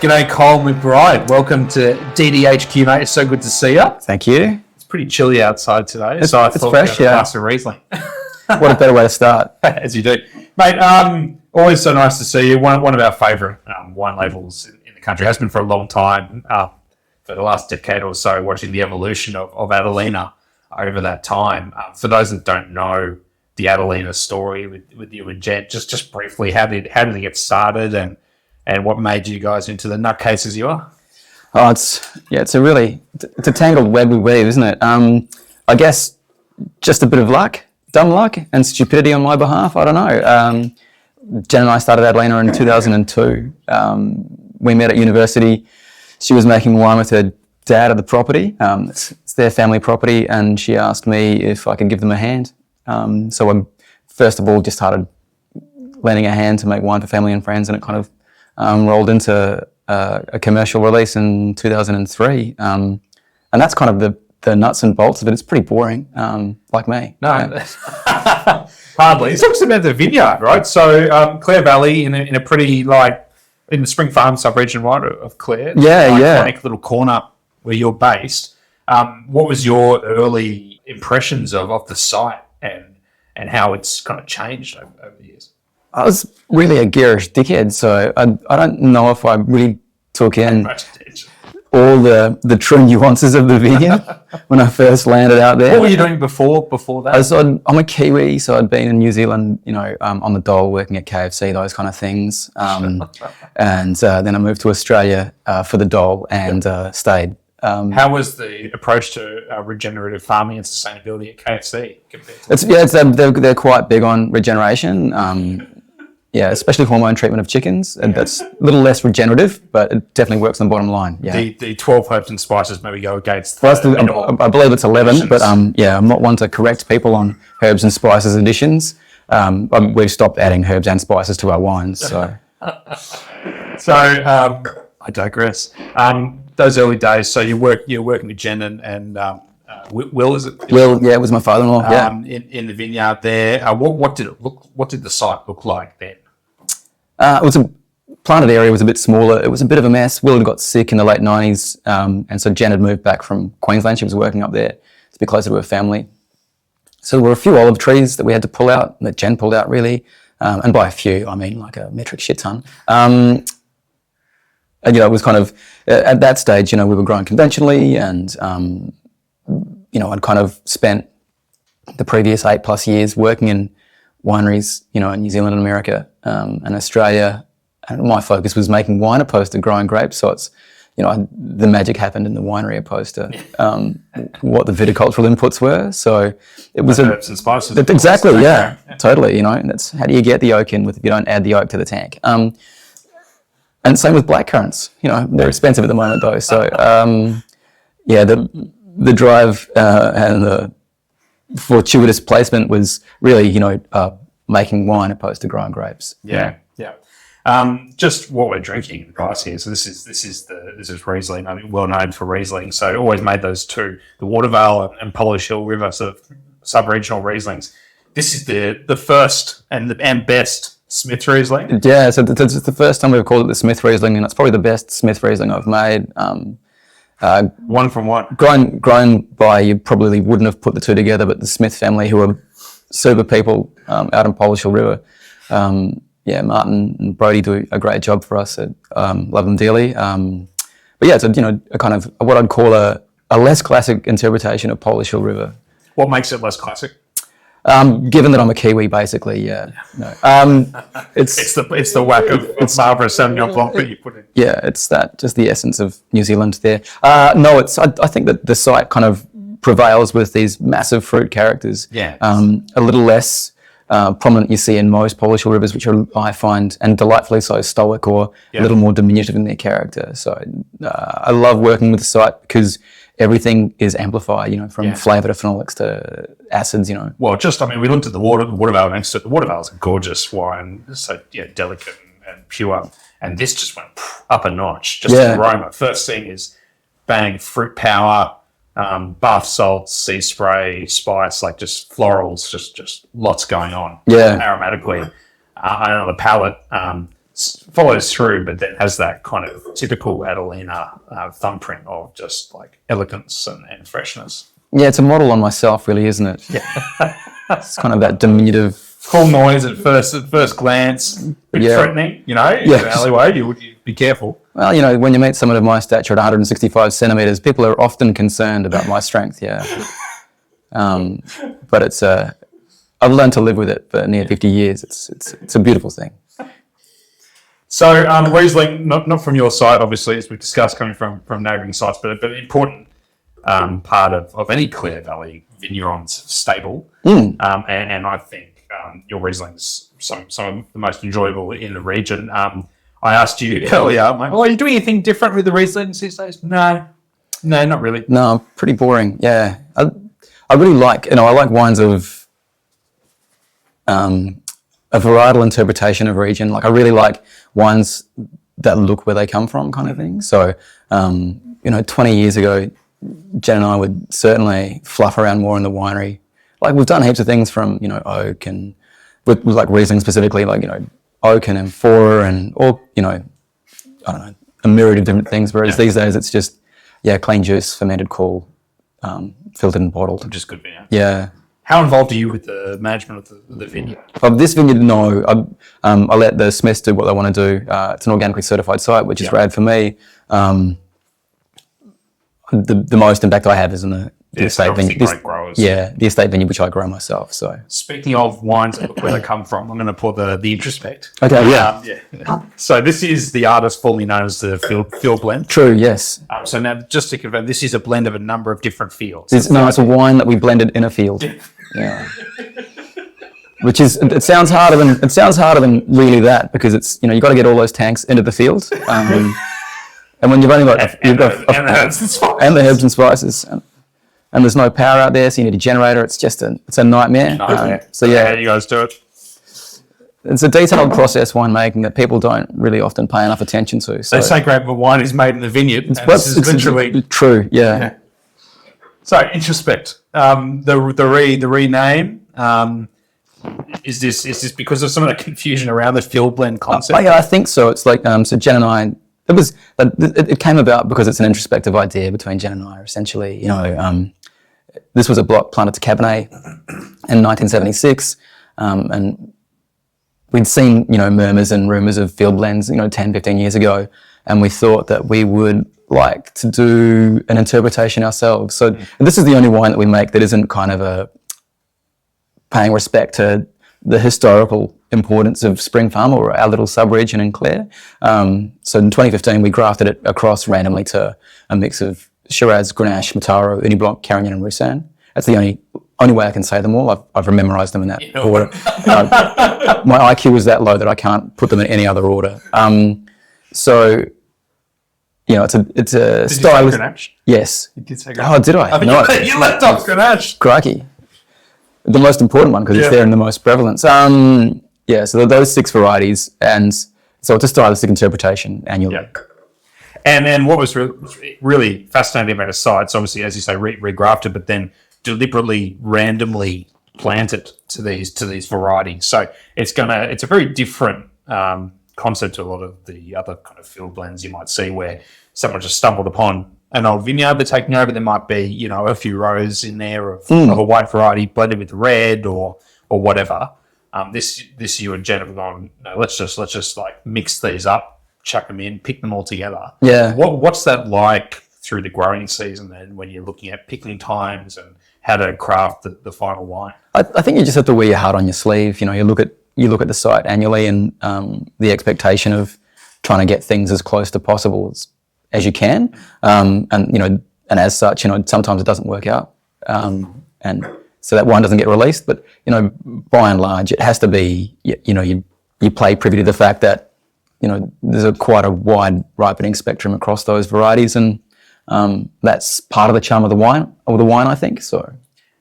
G'day, Col McBryde. Welcome to DDHQ, mate. It's so good to see you. Thank you. It's pretty chilly outside today, It's so I thought fresh, we'd yeah. glass of Riesling. What a better way to start. As you do. Mate, always so nice to see you. One of our favourite wine labels in the country. Has been for a long time, for the last decade or so, watching the evolution of Adelina over that time. For those that don't know the Adelina story with you and Jen, just briefly, how did it get started and what made you guys into the nutcases you are? Oh, it's a tangled web we weave, isn't it? I guess just a bit of luck, dumb luck, and stupidity on my behalf. I don't know. Jen and I started Adelina in 2002. We met at university. She was making wine with her dad at the property. It's their family property, and she asked me if I could give them a hand. So I first of all just started lending a hand to make wine for family and friends, and it kind of rolled into a commercial release in 2003. And that's kind of the nuts and bolts of it. It's pretty boring, like me. No, hardly. It talks about the vineyard, right? So Clare Valley in a pretty, in the Spring Farm subregion, right, of Clare. Iconic little corner where you're based. What was your early impressions of the site and how it's kind of changed over the years? I was really a garish dickhead, so I don't know if I really took in all the true nuances of the vineyard when I first landed out there. What were you doing before that? I'm a Kiwi, so I'd been in New Zealand, on the dole working at KFC, those kind of things. And then I moved to Australia for the dole and stayed. How was the approach to regenerative farming and sustainability at KFC compared to they're quite big on regeneration. Especially hormone treatment of chickens. And that's a little less regenerative, but it definitely works on the bottom line. Yeah. The 12 herbs and spices maybe go against. I believe it's 11, but I'm not one to correct people on herbs and spices additions. We've stopped adding herbs and spices to our wines. So, I digress. Those early days. So you're working with Jen and Will, is it? Will, yeah, it was my father-in-law. In the vineyard there. What did it look? What did the site look like then? It was a planted area, was a bit smaller. It was a bit of a mess. Will had got sick in the late 90s, and so Jen had moved back from Queensland. She was working up there to be closer to her family. So there were a few olive trees that we had to pull out, that Jen pulled out really, and by a few I mean like a metric shit ton. And it was kind of at that stage, we were growing conventionally, and I'd kind of spent the previous 8+ years working in wineries, in New Zealand and America and Australia. And my focus was making wine opposed to growing grapes. So it's, the magic happened in the winery opposed to what the viticultural inputs were. So it was herbs and spices. Exactly, yeah, totally. And that's how do you get the oak in if you don't add the oak to the tank? And same with blackcurrants. They're expensive at the moment though. So the drive and the fortuitous placement was really, making wine opposed to growing grapes. Yeah. Just what we're drinking, guys, here. So this is Riesling. I mean, well known for Riesling. So always made those two, the Watervale and Polish Hill River sort of sub-regional Rieslings. This is the first and best Smith Riesling. Yeah, so it's the first time we've called it the Smith Riesling, and it's probably the best Smith Riesling I've made. One from one. Grown by, you probably wouldn't have put the two together, but the Smith family, who are super people out in Polish Hill River. Martin and Brody do a great job for us. Love them dearly. But yeah, it's a kind of what I'd call a less classic interpretation of Polish Hill River. What makes it less classic? Given that I'm a Kiwi, basically, yeah. No. It's the whack of Marlborough Sauvignon Blanc that you put in. Yeah, it's just the essence of New Zealand there. I think that the site kind of prevails with these massive fruit characters. Yeah. A little less prominent you see in most Polish Hill Rivers, which are, I find, and delightfully so, stoic or a little more diminutive in their character. So I love working with the site because everything is amplified, from flavour to phenolics to acids, Well, we looked at the Watervale next to it. The Watervale's a gorgeous wine, so delicate and pure. And this just went up a notch, just the aroma. First thing is bang, fruit power, bath salts, sea spray, spice, like just florals, just lots going on. Yeah. Aromatically. I know the palate, follows through, but then has that kind of typical Adelina thumbprint of just like elegance and freshness. Yeah, it's a model on myself, really, isn't it? Yeah. It's kind of that diminutive. Cool noise at first glance, bit threatening, in an alleyway. You would be careful. Well, when you meet someone of my stature at 165 centimeters, people are often concerned about my strength. Yeah, but it's I've learned to live with it for near 50 years. It's a beautiful thing. So Riesling, not from your side, obviously, as we've discussed, coming from neighbouring sites, but an important part of any Clare Valley vigneron's stable, and I think your Riesling's some of the most enjoyable in the region. I asked you earlier, mate, are you doing anything different with the Rieslings these days? No, not really. No, pretty boring. Yeah, I really like, I like wines of a varietal interpretation of region. Like I really like wines that look where they come from, kind of thing. So, 20 years ago, Jen and I would certainly fluff around more in the winery. Like we've done heaps of things from, oak and with like Riesling specifically, like, oak and amphora and all, I don't know, a myriad of different things. Whereas these days it's just, clean juice, fermented cool, filtered and bottled. Which is good vineyard. Yeah. How involved are you with the management of the vineyard? Of this vineyard, no. I let the Smiths do what they want to do. It's an organically certified site, which is rad for me. The most impact I have is in the estate vineyard. Great growers. Yeah, the estate vineyard, which I grow myself. So, speaking of wines and where they come from, I'm going to pour the Introspect. Okay, yeah. So this is the artist formerly known as the field blend. True, yes. So now, just to confirm, this is a blend of a number of different fields. It's a wine that we blended in a field. Yeah. Which is, it sounds harder than really that, because it's, you got to get all those tanks into the field. And when you've only got and the herbs and spices. And the herbs and spices, and there's no power out there, so you need a generator. It's just a nightmare. So how do you guys do it? It's a detailed process winemaking that people don't really often pay enough attention to. So they say grape of wine is made in the vineyard. It's literally true. Yeah. So Introspect, the rename. Is this because of some of the confusion around the field blend concept? I think so. It's like so Jen and I. It came about because it's an introspective idea between Jen and I. Essentially, this was a block planted to Cabernet in 1976, and we'd seen murmurs and rumours of field blends 10, 15 years ago, and we thought that we would like to do an interpretation ourselves. So this is the only wine that we make that isn't kind of paying respect to the historical importance of Spring Farm or our little subregion in Clare. So in 2015, we grafted it across randomly to a mix of Shiraz, Grenache, Mataro, Uni Blanc, Carignan and Roussanne. That's the only way I can say them all. I've memorised them in that order. My IQ is that low that I can't put them in any other order. So, it's a style. Did you say Grenache? Yes. You did say Grenache. Oh, did I? No. You left off Grenache. Crikey. The most important one because it's there in the most prevalence. So those 6 varieties, and so it's a stylistic interpretation annually. Yeah. And then what was really fascinating about a site, it's obviously, as you say, regrafted, but then deliberately, randomly planted to these varieties. So it's a very different concept to a lot of the other kind of field blends you might see, where someone just stumbled upon an old vineyard they're taking over. There might be, a few rows in there of a white variety blended with red or whatever. This year and Jen have gone, no, let's just like mix these up, chuck them in, pick them all together. Yeah. What's that like through the growing season then, when you're looking at picking times and how to craft the final wine? I think you just have to wear your heart on your sleeve. You look at the site annually, and the expectation of trying to get things as close to possible as you can. And as such, sometimes it doesn't work out. And so that wine doesn't get released, but, by and large, it has to be, you play privy to the fact that, there's quite a wide ripening spectrum across those varieties, and that's part of the charm of the wine, I think. So,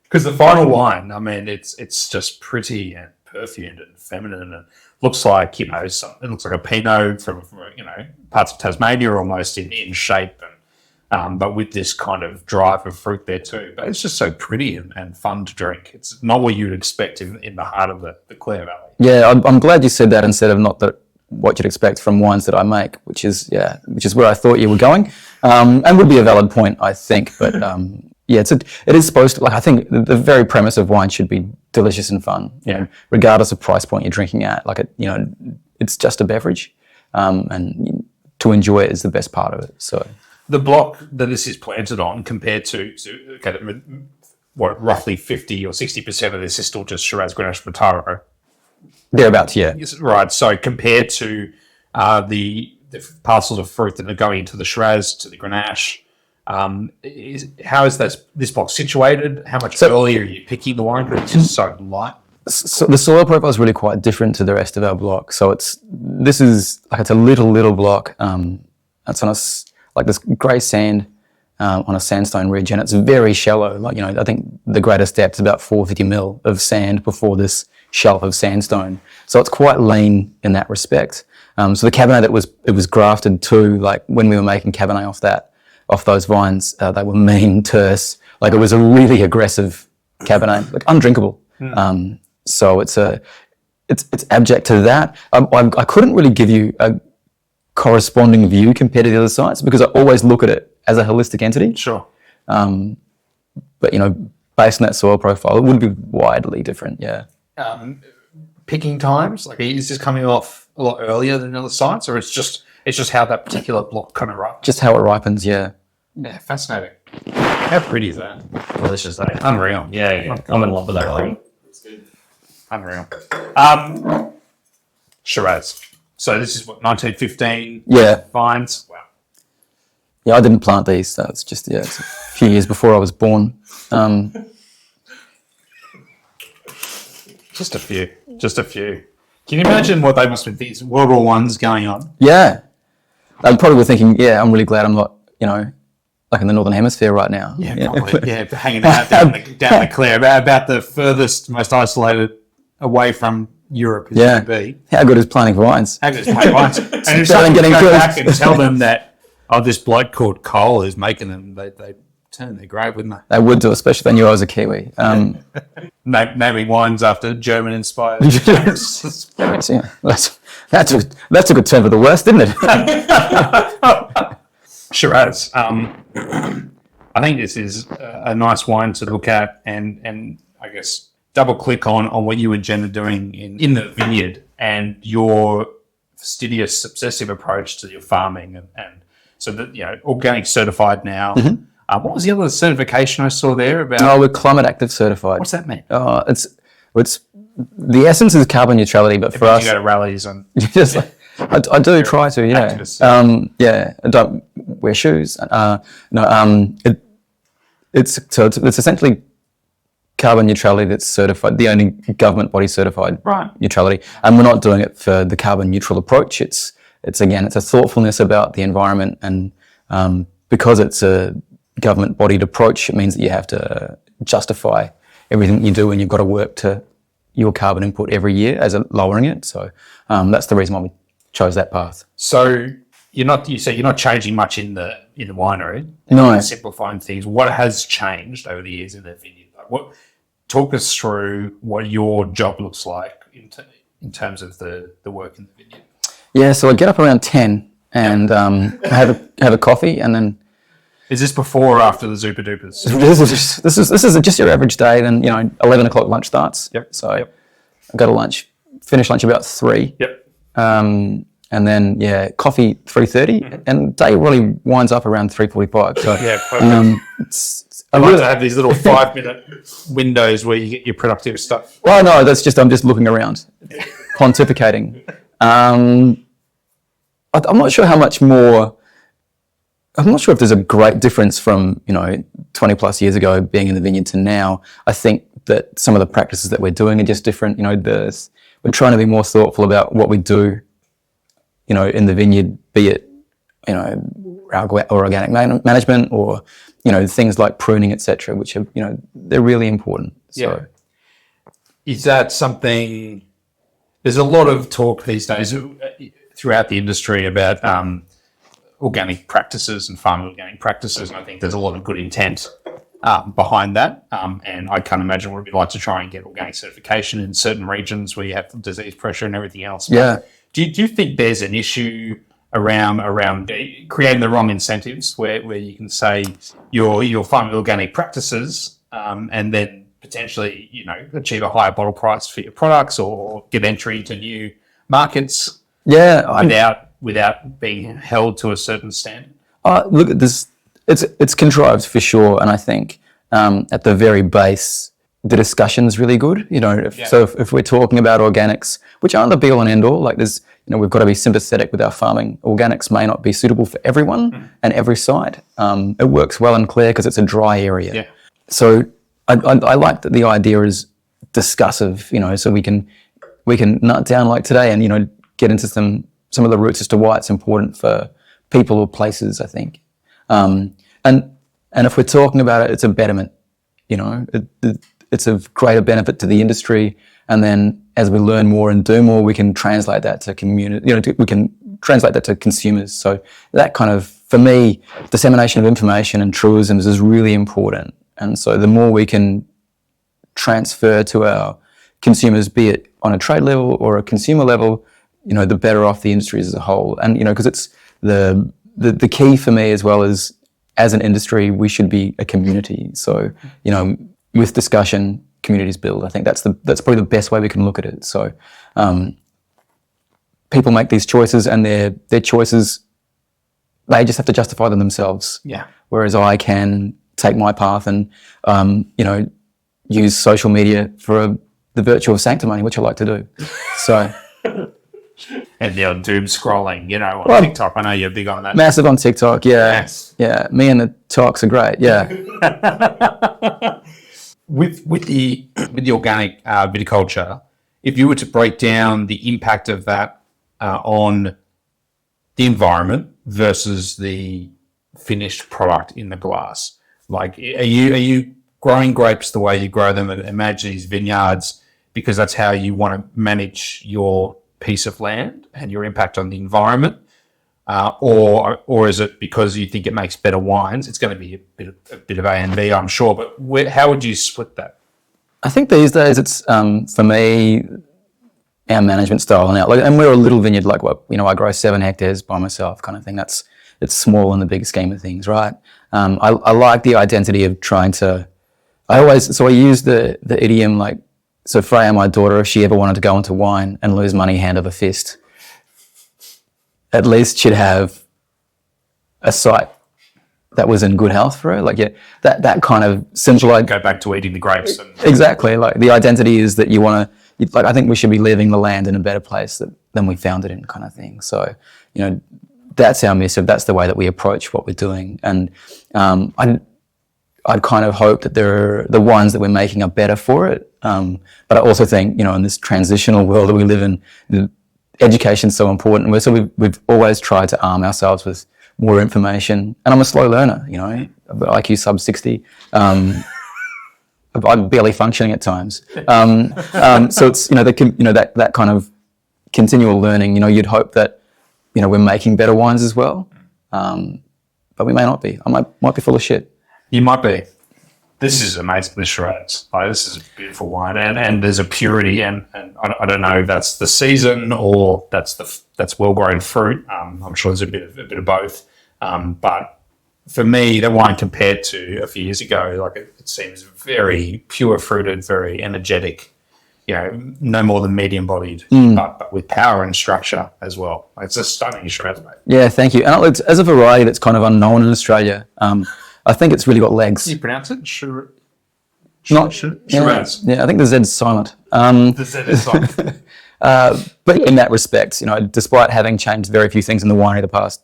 because the final wine, I mean, it's just pretty and perfumed and feminine, and looks like, it looks like a Pinot from parts of Tasmania almost in shape, and but with this kind of drive of fruit there too. But it's just so pretty and fun to drink. It's not what you'd expect in the heart of the Clare Valley. Yeah, I'm glad you said that instead of not that what you'd expect from wines that I make, which is where I thought you were going, and would be a valid point, I think. But it is supposed to, like, I think the very premise of wine should be delicious and fun, you know, regardless of price point you're drinking at. Like, it's just a beverage, and to enjoy it is the best part of it. So the block that this is planted on, compared to what, roughly 50 or 60% of this is still just Shiraz, Grenache, Mataro. Thereabouts, yeah. Right. So compared to the parcels of fruit that are going into the Shiraz, to the Grenache, how is this block situated? How much earlier are you picking the wine? It's just so light. So the soil profile is really quite different to the rest of our block. So this is a little block. It's on this grey sand on a sandstone ridge, and it's very shallow. Like, you know, I think the greatest depth is about 450 mil of sand before this shelf of sandstone. So it's quite lean in that respect. So the Cabernet it was grafted to, like, when we were making Cabernet off those vines, they were mean, terse. Like, it was a really aggressive Cabernet, like undrinkable. So it's abject to that. I couldn't really give you a corresponding view compared to the other sites, because I always look at it as a holistic entity. Sure. But, you know, based on that soil profile, it would be widely different. Yeah. Picking times, like, is this coming off a lot earlier than other sites, or it's just how that particular block kind of ripens? Just how it ripens. Yeah. Yeah, fascinating. How pretty is that? Delicious, though. Unreal. Yeah. I'm in love with that color. It's good. Unreal. Shiraz. So this is what, 1915? Yeah. Vines. Wow. Yeah, I didn't plant these, so it's just, it's a few years before I was born. Just a few. Can you imagine what they must have been thinking? World War I's going on. Yeah. I probably were thinking, I'm really glad I'm not, you know, like in the Northern Hemisphere right now. Yeah, probably. Yeah, hanging out down the Clare, about the furthest, most isolated away from Europe as you can be. How good is planting vines? How good is planting vines? And if someone go back and tell them that, this bloke called Col is making them, they turn their grave, wouldn't they? They would do, especially if they knew I was a Kiwi. Naming wines after German-inspired. Yeah, that's a good term for the worst, isn't it? Shiraz. I think this is a nice wine to look at, and I guess double click on what you and Jen are doing in the vineyard, and your fastidious, obsessive approach to your farming, and so that, you know, organic certified now. Mm-hmm. What was the other certification I saw there about? Oh, we're climate active certified. What's that mean? It's the essence is carbon neutrality, but for us, you go to rallies and just like, I do try to, yeah. Activists. I don't wear shoes. It's essentially carbon neutrality that's certified, the only government body certified neutrality, and we're not doing it for the carbon neutral approach. It's a thoughtfulness about the environment, and because it's a government bodied approach, it means that you have to justify everything you do, and you've got to work to your carbon input every year as lowering it. So that's the reason why we chose that path. So you're not changing much in the winery. No. Simplifying things. What has changed over the years in the vineyard? Talk us through what your job looks like in terms of the work in the vineyard. Yeah, so I get up around 10 and have a coffee, and then. Is this before or after the Zupa Dupas? This is just your average day. Then, you know, 11 o'clock lunch starts. Yep. So I go to lunch, finish lunch about 3. Yep. And then coffee 3:30, and day really winds up around 3:45. So perfect. I like to have these little 5-minute windows where you get your productive stuff. Well, no, I'm just looking around, pontificating. I'm not sure how much more. I'm not sure if there's a great difference from, 20 plus years ago being in the vineyard to now. I think that some of the practices that we're doing are just different. We're trying to be more thoughtful about what we do, in the vineyard, be it, or organic management, or, things like pruning, etc., which are, they're really important. So, is that something? There's a lot of talk these days throughout the industry about organic practices and farming organic practices, and I think there's a lot of good intent behind that. And I can't imagine what it'd be like to try and get organic certification in certain regions where you have disease pressure and everything else. Yeah. Do you think there's an issue around creating the wrong incentives where you can say you're farming organic practices and then potentially, achieve a higher bottle price for your products or get entry into new markets without being held to a certain standard? Look at this. It's contrived for sure, and I think at the very base, the discussion's really good. So if we're talking about organics, which aren't the be all and end all, like there's, we've got to be sympathetic with our farming. Organics may not be suitable for everyone and every site. It works well in Clare because it's a dry area. Yeah. So I like that the idea is discussive, so we can nut down like today and, get into some of the roots as to why it's important for people or places, I think. And if we're talking about it, it's a betterment, it's of greater benefit to the industry. And then as we learn more and do more, we can translate that to community, we can translate that to consumers. So that kind of, for me, dissemination of information and truisms is really important. And so the more we can transfer to our consumers, be it on a trade level or a consumer level, the better off the industry is as a whole. And, because it's the key for me as well as an industry, we should be a community. So, with discussion, communities build. I think that's probably the best way we can look at it. So, people make these choices and their choices, they just have to justify them themselves. Yeah. Whereas I can take my path and, use social media for the virtue of sanctimony, which I like to do. So. And the doom scrolling, on TikTok. I know you're big on that. Massive on TikTok, yeah. Yes. Yeah, me and the talks are great, yeah. With the organic viticulture, if you were to break down the impact of that on the environment versus the finished product in the glass, like are you growing grapes the way you grow them at Imagine's vineyards because that's how you want to manage your piece of land and your impact on the environment, or is it because you think it makes better wines? It's going to be a bit of A and B, I'm sure. But how would you split that? I think these days it's for me our management style and we're a little vineyard, like I grow 7 hectares by myself, kind of thing. It's small in the big scheme of things, right? I like the identity of trying to. I use the idiom like. So Freya, my daughter, if she ever wanted to go into wine and lose money hand over fist, at least she'd have a site that was in good health for her. Like, that kind of simple. Go back to eating the grapes. Exactly. Like the identity is that you want to. I think we should be leaving the land in a better place than we found it in, kind of thing. So, that's our missive. That's the way that we approach what we're doing. And I'd kind of hope that the wines that we're making are better for it. But I also think, in this transitional world that we live in, education's so important. So we've always tried to arm ourselves with more information. And I'm a slow learner, I've got IQ sub 60. I'm barely functioning at times. So it's, that kind of continual learning, you'd hope that, we're making better wines as well. But we may not be. I might be full of shit. You might be. This is amazing, the Shiraz. This is a beautiful wine, and there's a purity, and I don't know if that's the season or that's well-grown fruit. I'm sure there's a bit of both. But for me, the wine compared to a few years ago, it seems very pure-fruited, very energetic. No more than medium-bodied, but with power and structure as well. It's a stunning Shiraz, mate. Yeah, thank you. And it's, as a variety that's kind of unknown in Australia. I think it's really got legs. Can you pronounce it? Shiraz. Yeah, I think the Z's silent. The Z is silent. But in that respect, despite having changed very few things in the winery the past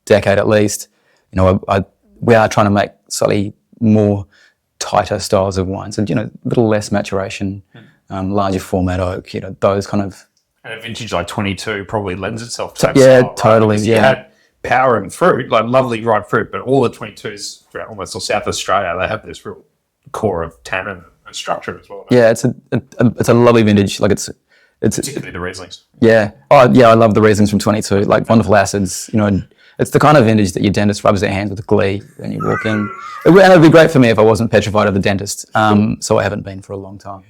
decade at least, we are trying to make slightly more tighter styles of wines and, a little less maturation, larger format oak, those kind of. And a vintage like 22 probably lends itself to that yeah, style, totally, right? yeah. You had power and fruit, like lovely ripe fruit, but all the 22s throughout almost all South Australia, they have this real core of tannin and structure as well. Yeah, it's a lovely vintage. Like it's particularly the Rieslings. Yeah. Oh, yeah. I love the Rieslings from 22. Like wonderful acids. It's the kind of vintage that your dentist rubs their hands with glee when you walk in. And it'd be great for me if I wasn't petrified of the dentist. So I haven't been for a long time.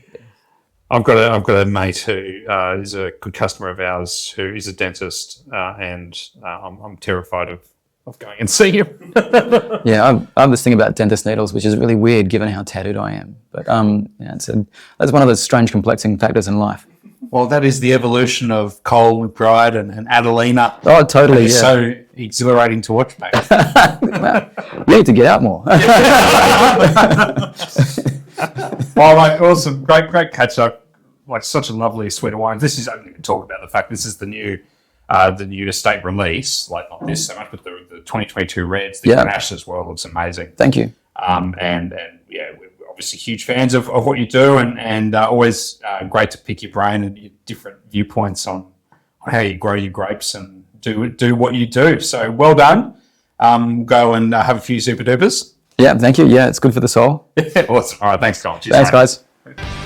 I've got a mate who is a good customer of ours who is a dentist, and I'm terrified of going and seeing him. Yeah, I have this thing about dentist needles, which is really weird given how tattooed I am. But yeah, that's one of those strange complexing factors in life. Well, that is the evolution of Col McBryde and Adelina. Oh, totally. It's Yeah. so exhilarating to watch, mate. Well, you need to get out more. Well, mate, awesome. Great catch up. Like, such a lovely suite of wine. This is, I didn't even talk about the fact this is the new estate release. Like, not this so much, but the 2022 Reds, the Grenache as well, looks amazing. Thank you. And yeah, we're obviously huge fans of what you do, and always great to pick your brain and your different viewpoints on how you grow your grapes and do what you do. So well done. Go and have a few super dupers. Yeah, thank you. Yeah, it's good for the soul. Awesome. All right, thanks, Colin. Cheers, Thanks, mate. guys.